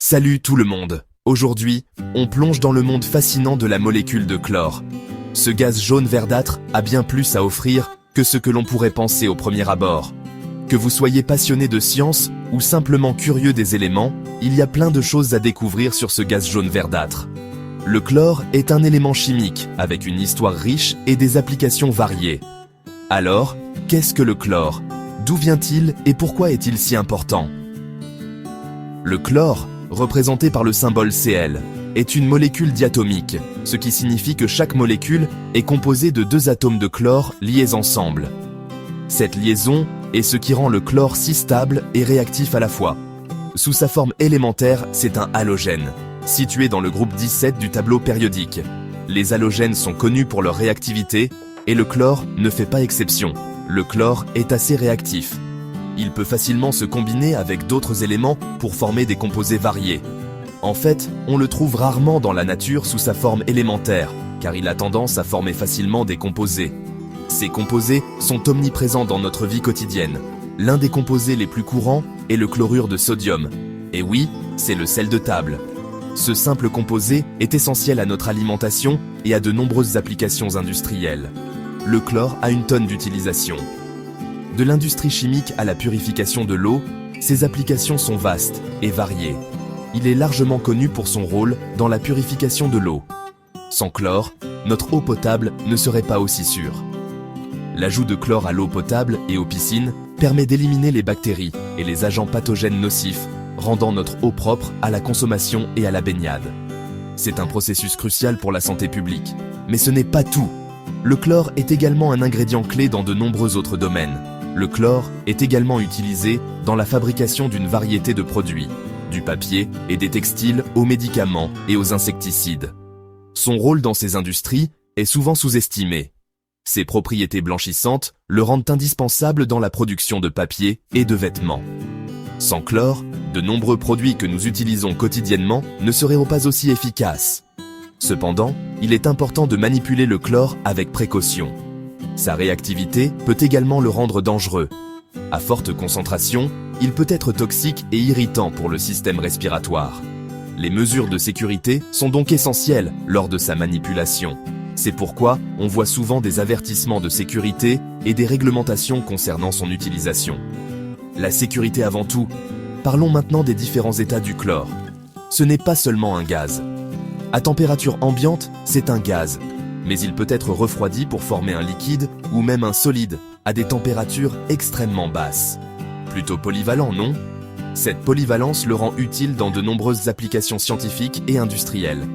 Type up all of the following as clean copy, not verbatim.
Salut tout le monde. Aujourd'hui, on plonge dans le monde fascinant de la molécule de chlore. Ce gaz jaune verdâtre a bien plus à offrir que ce que l'on pourrait penser au premier abord. Que vous soyez passionné de science ou simplement curieux des éléments, il y a plein de choses à découvrir sur ce gaz jaune verdâtre. Le chlore est un élément chimique avec une histoire riche et des applications variées. Alors, qu'est-ce que le chlore? D'où vient-il et pourquoi est-il si important? Le chlore, représenté par le symbole Cl, est une molécule diatomique, ce qui signifie que chaque molécule est composée de deux atomes de chlore liés ensemble. Cette liaison est ce qui rend le chlore si stable et réactif à la fois. Sous sa forme élémentaire, c'est un halogène, situé dans le groupe 17 du tableau périodique. Les halogènes sont connus pour leur réactivité, et le chlore ne fait pas exception. Le chlore est assez réactif. Il peut facilement se combiner avec d'autres éléments pour former des composés variés. En fait, on le trouve rarement dans la nature sous sa forme élémentaire, car il a tendance à former facilement des composés. Ces composés sont omniprésents dans notre vie quotidienne. L'un des composés les plus courants est le chlorure de sodium. Et oui, c'est le sel de table. Ce simple composé est essentiel à notre alimentation et à de nombreuses applications industrielles. Le chlore a une tonne d'utilisations. De l'industrie chimique à la purification de l'eau, ses applications sont vastes et variées. Il est largement connu pour son rôle dans la purification de l'eau. Sans chlore, notre eau potable ne serait pas aussi sûre. L'ajout de chlore à l'eau potable et aux piscines permet d'éliminer les bactéries et les agents pathogènes nocifs, rendant notre eau propre à la consommation et à la baignade. C'est un processus crucial pour la santé publique. Mais ce n'est pas tout. Le chlore est également un ingrédient clé dans de nombreux autres domaines. Le chlore est également utilisé dans la fabrication d'une variété de produits, du papier et des textiles aux médicaments et aux insecticides. Son rôle dans ces industries est souvent sous-estimé. Ses propriétés blanchissantes le rendent indispensable dans la production de papier et de vêtements. Sans chlore, de nombreux produits que nous utilisons quotidiennement ne seraient pas aussi efficaces. Cependant, il est important de manipuler le chlore avec précaution. Sa réactivité peut également le rendre dangereux. À forte concentration, il peut être toxique et irritant pour le système respiratoire. Les mesures de sécurité sont donc essentielles lors de sa manipulation. C'est pourquoi on voit souvent des avertissements de sécurité et des réglementations concernant son utilisation. La sécurité avant tout. Parlons maintenant des différents états du chlore. Ce n'est pas seulement un gaz. À température ambiante, c'est un gaz. Mais il peut être refroidi pour former un liquide ou même un solide à des températures extrêmement basses. Plutôt polyvalent, non? Cette polyvalence le rend utile dans de nombreuses applications scientifiques et industrielles.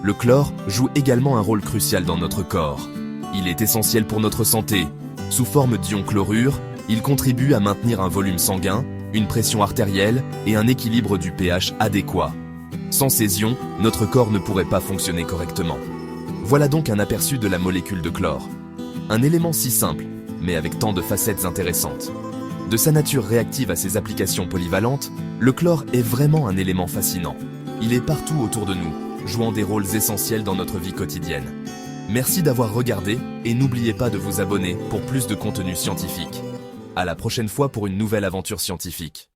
Le chlore joue également un rôle crucial dans notre corps. Il est essentiel pour notre santé. Sous forme d'ion chlorure, il contribue à maintenir un volume sanguin, une pression artérielle et un équilibre du pH adéquat. Sans ces ions, notre corps ne pourrait pas fonctionner correctement. Voilà donc un aperçu de la molécule de chlore. Un élément si simple, mais avec tant de facettes intéressantes. De sa nature réactive à ses applications polyvalentes, le chlore est vraiment un élément fascinant. Il est partout autour de nous, jouant des rôles essentiels dans notre vie quotidienne. Merci d'avoir regardé et n'oubliez pas de vous abonner pour plus de contenu scientifique. À la prochaine fois pour une nouvelle aventure scientifique.